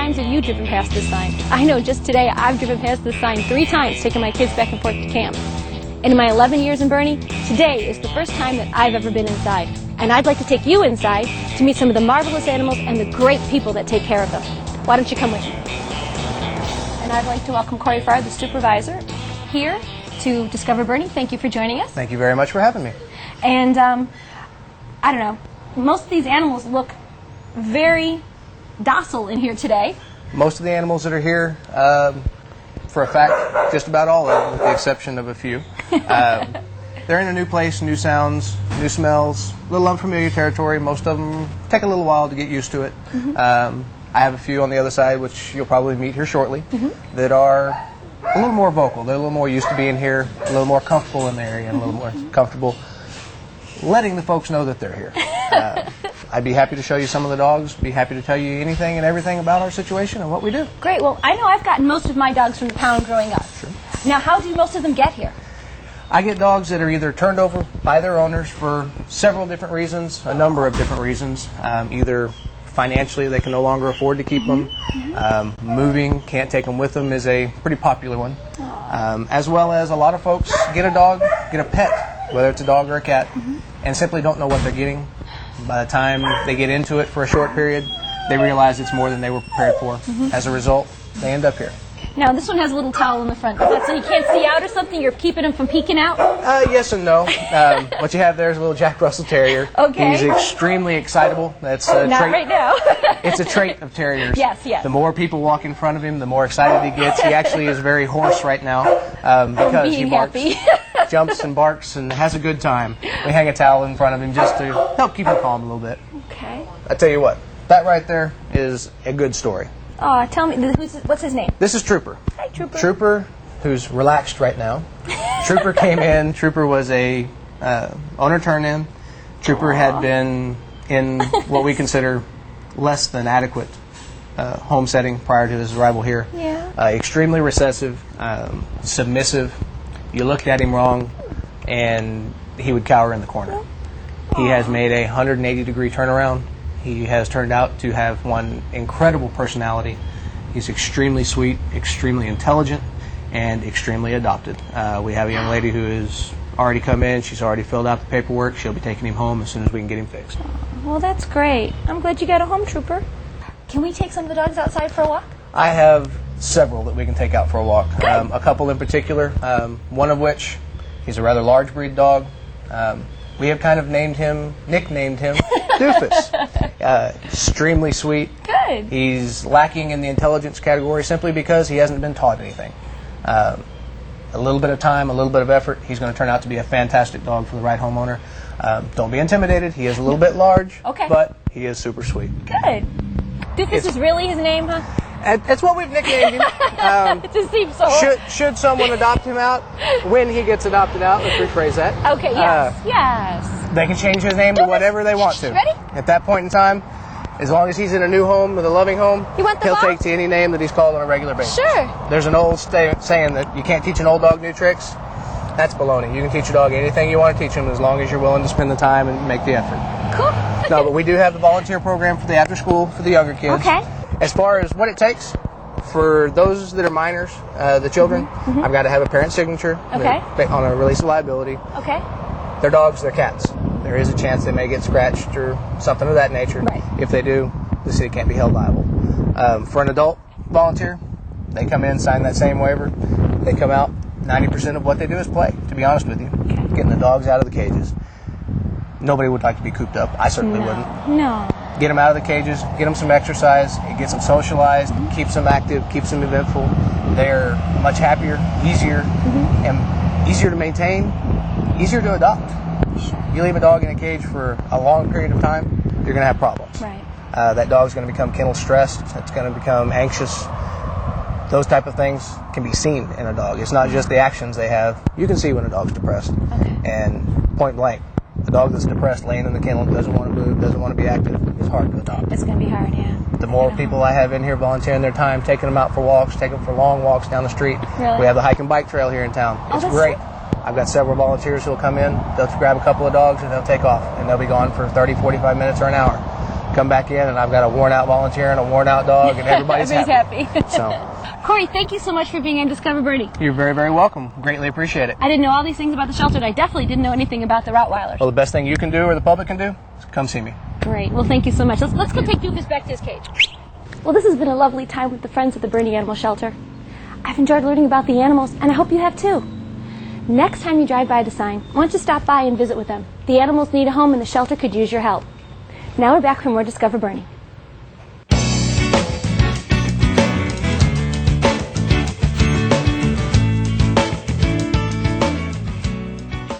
times have you driven past this sign? I know just today I've driven past this sign 3 times, taking my kids back and forth to camp. And in my 11 years in Boerne, today is the first time that I've ever been inside. And I'd like to take you inside to meet some of the marvelous animals and the great people that take care of them. Why don't you come with me? And I'd like to welcome Corey Farr, the supervisor, here to Discover Boerne. Thank you for joining us. Thank you very much for having me. And I don't know, most of these animals look very docile in here today. Most of the animals that are here, for a fact, just about all of them, with the exception of a few. They're in a new place, new sounds, new smells, a little unfamiliar territory. Most of them take a little while to get used to it. I have a few on the other side, which you'll probably meet here shortly, that are a little more vocal. They're a little more used to being here, a little more comfortable in the area, and a little more comfortable letting the folks know that they're here. I'd be happy to show you some of the dogs, be happy to tell you anything and everything about our situation and what we do. Great. Well, I know I've gotten most of my dogs from the pound growing up. Sure. Now, how do most of them get here? I get dogs that are either turned over by their owners for several different reasons, a number of different reasons. Either financially they can no longer afford to keep them. Moving, can't take them with them is a pretty popular one. As well as a lot of folks get a dog, get a pet, whether it's a dog or a cat, and simply don't know what they're getting. By the time they get into it for a short period, they realize it's more than they were prepared for. As a result, they end up here. Now, this one has a little towel in the front. Is that so you can't see out or something? You're keeping him from peeking out? Yes and no. What you have there is a little Jack Russell Terrier. Okay. He's extremely excitable. That's a Not trait. right now. It's a trait of terriers. Yes, yes. The more people walk in front of him, the more excited he gets. He actually is very hoarse right now because he being barks, happy. jumps and barks and has a good time. We hang a towel in front of him just to help keep him calm a little bit. Okay. I tell you what, that right there is a good story. Oh, tell me, what's his name? This is Trooper. Hi, Trooper. Trooper, who's relaxed right now. Trooper came in. Trooper was a owner turn-in. Trooper had been in what we consider less than adequate home setting prior to his arrival here. Yeah. Extremely recessive, submissive. You looked at him wrong, and he would cower in the corner. He has made a 180-degree turnaround. He has turned out to have one incredible personality. He's extremely sweet, extremely intelligent, and extremely adopted. We have a young lady who has already come in. She's already filled out the paperwork. She'll be taking him home as soon as we can get him fixed. Well, that's great. I'm glad you got a home, Trooper. Can we take some of the dogs outside for a walk? I have several that we can take out for a walk. A couple in particular, one of which, he's a rather large breed dog. We have kind of nicknamed him Doofus. Extremely sweet. Good. He's lacking in the intelligence category simply because he hasn't been taught anything. A little bit of time, a little bit of effort, he's going to turn out to be a fantastic dog for the right homeowner. Don't be intimidated. He is a little bit large, but he is super sweet. Good. Doofus is really his name, huh? That's what we've nicknamed him. It just seems so... Should someone adopt him out, when he gets adopted out, let's rephrase that. Okay, yes, yes. They can change his name to whatever they want to. Ready? At that point in time, as long as he's in a new home with a loving home, You want the he'll box? take to any name that he's called on a regular basis. Sure. There's an old saying that you can't teach an old dog new tricks. That's baloney. You can teach a dog anything you want to teach him as long as you're willing to spend the time and make the effort. Cool. No, but we do have the volunteer program for the after school for the younger kids. Okay. As far as what it takes, for those that are minors, the children, I've got to have a parent signature on a release of liability. Okay. They're dogs, they're cats. There is a chance they may get scratched or something of that nature. Right. If they do, the city can't be held liable. For an adult volunteer, they come in, sign that same waiver. They come out, 90% of what they do is play, to be honest with you. Getting the dogs out of the cages. Nobody would like to be cooped up. I certainly wouldn't. No. Get them out of the cages, get them some exercise, it gets them socialized, keeps them active, keeps them eventful. They're much happier, easier, and easier to maintain, easier to adopt. You leave a dog in a cage for a long period of time, you're going to have problems. Right. That dog's going to become kennel stressed, it's going to become anxious. Those type of things can be seen in a dog. It's not just the actions they have. You can see when a dog's depressed. Okay. And point blank, a dog that's depressed, laying in the kennel, doesn't want to move, doesn't want to be active, is hard to adopt. It's going to be hard, yeah. The more people I have in here volunteering their time, taking them out for walks, taking them for long walks down the street. Really? We have the hike and bike trail here in town. Oh, It's that's great. I've got several volunteers who'll come in, they'll grab a couple of dogs and they'll take off. And they'll be gone for 30, 45 minutes or an hour. come back in, and I've got a worn-out volunteer and a worn-out dog, and everybody's happy. So, Corey, thank you so much for being on Discover Birdie. you're very, very welcome. Greatly appreciate it. I didn't know all these things about the shelter, and I definitely didn't know anything about the Rottweilers. Well, the best thing you can do, or the public can do, is come see me. Great. Well, thank you so much. Let's go take Doofus back to his cage. Well, this has been a lovely time with the friends at the Boerne Animal Shelter. I've enjoyed learning about the animals, and I hope you have too. Next time you drive by the sign, why don't you stop by and visit with them? The animals need a home, and the shelter could use your help. Now we're back for more Discover Boerne.